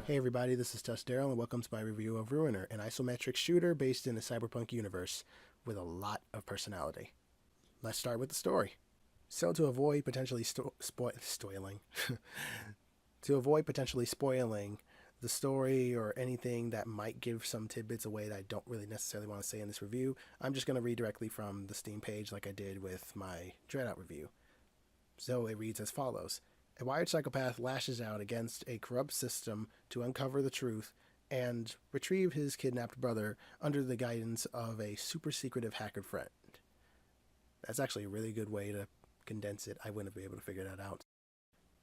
Hey everybody, this is TUSDarryl and welcome to my review of Ruiner, an isometric shooter based in a cyberpunk universe with a lot of personality. Let's start with the story. So to avoid potentially spoiling, to avoid potentially spoiling the story or anything that might give some tidbits away that I don't really necessarily want to say in this review, I'm just going to read directly from the Steam page like I did with my Dreadout review. So it reads as follows. A wired psychopath lashes out against a corrupt system to uncover the truth and retrieve his kidnapped brother under the guidance of a super secretive hacker friend. That's actually a really good way to condense it. I wouldn't be able to figure that out.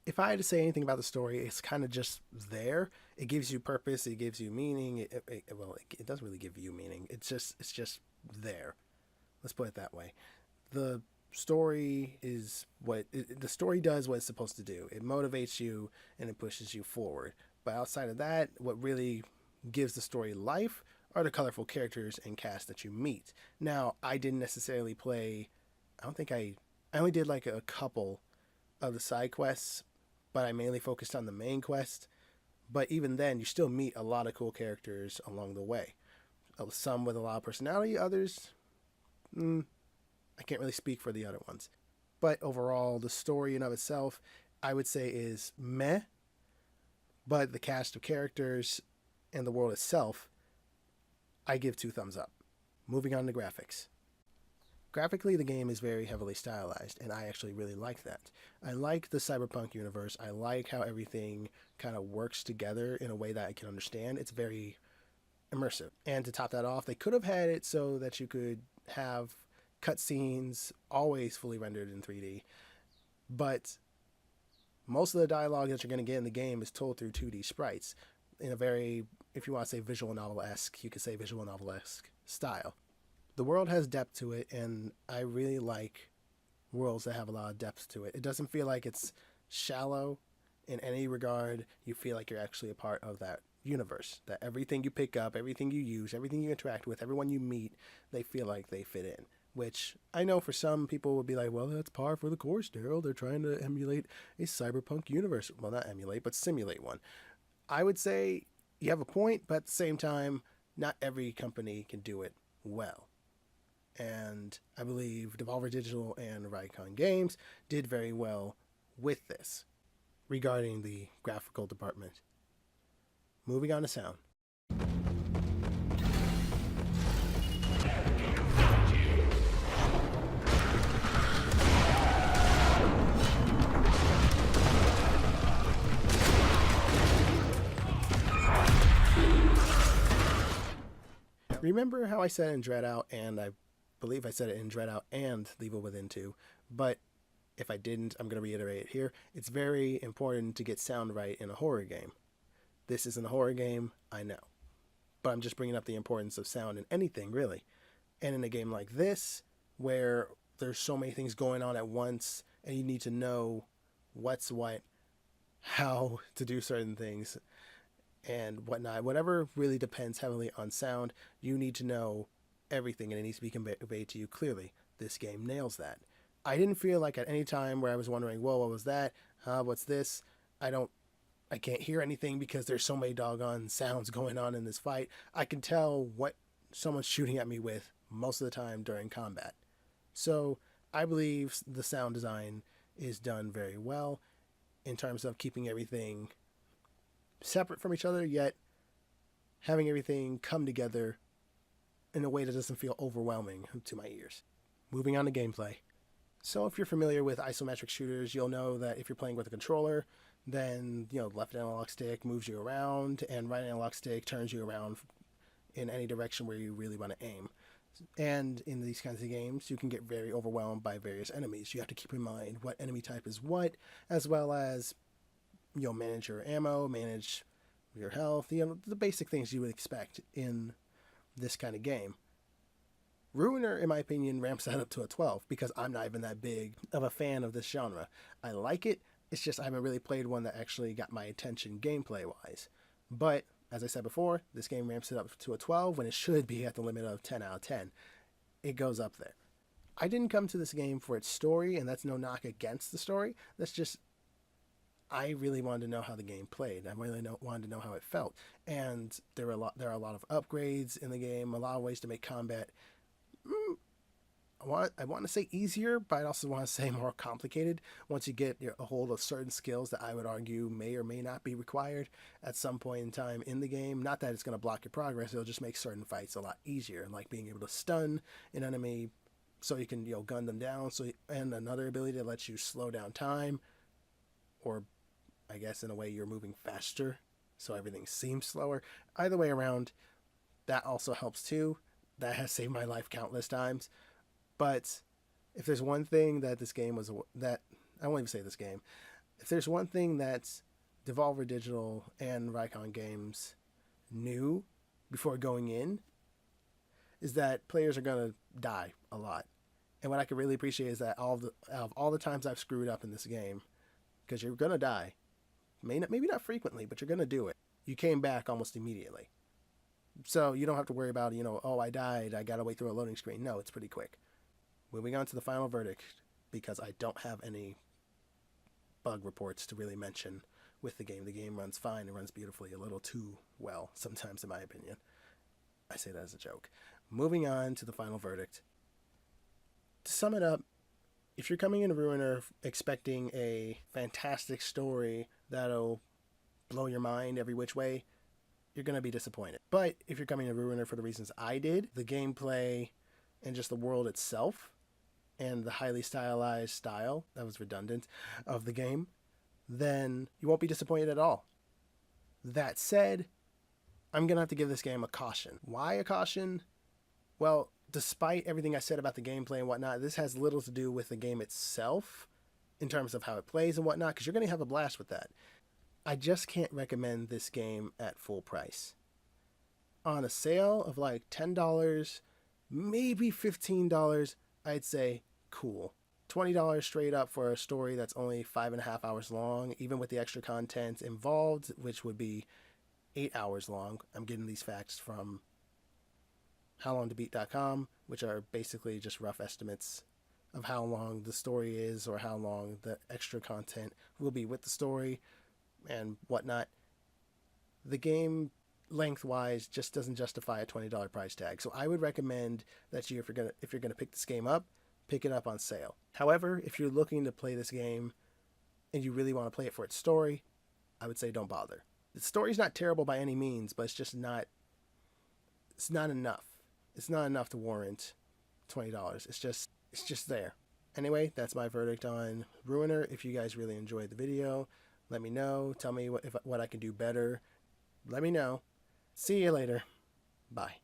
If I had to say anything about the story, it's kind of just there. It gives you purpose. It gives you meaning. It doesn't really give you meaning. It's just there. Let's put it that way. The story is the story does what it's supposed to do. It motivates you and it pushes you forward. But outside of that, what really gives the story life are the colorful characters and cast that you meet. Now, I didn't necessarily play. I don't think I only did like a couple of the side quests, but I mainly focused on the main quest. But even then, you still meet a lot of cool characters along the way. Some with a lot of personality, others, I can't really speak for the other ones. But overall, the story in of itself, I would say is meh. But the cast of characters and the world itself, I give 2 thumbs up. Moving on to graphics. Graphically, the game is very heavily stylized, and I actually really like that. I like the cyberpunk universe. I like how everything kind of works together in a way that I can understand. It's very immersive. And to top that off, they could have had it so that you could have cutscenes always fully rendered in 3D, but most of the dialogue that you're going to get in the game is told through 2D sprites in a very, if you want to say visual novel-esque, you could say visual novel-esque style. The world has depth to it, and I really like worlds that have a lot of depth to it. It doesn't feel like it's shallow in any regard. You feel like you're actually a part of that universe, that everything you pick up, everything you use, everything you interact with, everyone you meet, they feel like they fit in. Which I know for some people would be like, well, that's par for the course, Daryl. They're trying to emulate a cyberpunk universe. Well, not emulate, but simulate one. I would say you have a point, but at the same time, not every company can do it well. And I believe Devolver Digital and Raycon Games did very well with this regarding the graphical department. Moving on to sound. Remember how I said in Dreadout, and I believe I said it in Dreadout and Evil Within 2, but if I didn't, I'm going to reiterate it here. It's very important to get sound right in a horror game. This isn't a horror game, I know. But I'm just bringing up the importance of sound in anything, really. And in a game like this, where there's so many things going on at once, and you need to know what's what, how to do certain things, and whatnot, whatever really depends heavily on sound, you need to know everything, and it needs to be conveyed to you clearly. This game nails that. I didn't feel like at any time where I was wondering, whoa, what was that? What's this? I can't hear anything because there's so many doggone sounds going on in this fight. I can tell what someone's shooting at me with most of the time during combat. So I believe the sound design is done very well in terms of keeping everything separate from each other, yet having everything come together in a way that doesn't feel overwhelming to my ears. Moving on to gameplay. So if you're familiar with isometric shooters, you'll know that if you're playing with a controller, then left analog stick moves you around and right analog stick turns you around in any direction where you really want to aim. And in these kinds of games, you can get very overwhelmed by various enemies. You have to keep in mind what enemy type is what, as well as manage your ammo, manage your health, the basic things you would expect in this kind of game. Ruiner, in my opinion, ramps that up to a 12 because I'm not even that big of a fan of this genre. I like it, it's just I haven't really played one that actually got my attention gameplay-wise. But, as I said before, this game ramps it up to a 12 when it should be at the limit of 10 out of 10. It goes up there. I didn't come to this game for its story, and that's no knock against the story. That's just I really wanted to know how the game played. I really wanted to know how it felt. And there are a lot of upgrades in the game, a lot of ways to make combat. I want to say easier, but I also want to say more complicated once you get a hold of certain skills that I would argue may or may not be required at some point in time in the game. Not that it's going to block your progress, it'll just make certain fights a lot easier, like being able to stun an enemy so you can gun them down. And another ability that lets you slow down time, or I guess in a way you're moving faster, so everything seems slower. Either way around, that also helps too. That has saved my life countless times. But if there's one thing that this game was, that I won't even say this game, if there's one thing that Devolver Digital and Rycon Games knew before going in, is that players are going to die a lot. And what I can really appreciate is that out of all the times I've screwed up in this game, because you're going to die, maybe not frequently, but you're going to do it, you came back almost immediately. So you don't have to worry about, oh, I died, I got to wait through a loading screen. No, it's pretty quick. Moving on to the final verdict, because I don't have any bug reports to really mention with the game. The game runs fine. It runs beautifully, a little too well, sometimes in my opinion. I say that as a joke. Moving on to the final verdict. To sum it up, if you're coming into Ruiner expecting a fantastic story that'll blow your mind every which way, you're going to be disappointed. But if you're coming to Ruiner for the reasons I did, the gameplay and just the world itself, and the highly stylized style, that was redundant, of the game, then you won't be disappointed at all. That said, I'm going to have to give this game a caution. Why a caution? Well, despite everything I said about the gameplay and whatnot, this has little to do with the game itself in terms of how it plays and whatnot, because you're going to have a blast with that. I just can't recommend this game at full price. On a sale of like $10, maybe $15, I'd say cool. $20 straight up for a story that's only 5.5 hours long, even with the extra content involved, which would be 8 hours long. I'm getting these facts from howlongtobeat.com, which are basically just rough estimates of how long the story is or how long the extra content will be with the story and whatnot. The game lengthwise just doesn't justify a $20 price tag. So I would recommend that if you're gonna pick this game up, pick it up on sale. However, if you're looking to play this game and you really want to play it for its story, I would say don't bother. The story's not terrible by any means, but it's not enough. It's not enough to warrant $20. It's just there. Anyway, that's my verdict on Ruiner. If you guys really enjoyed the video, let me know. Tell me what I can do better. Let me know. See you later. Bye.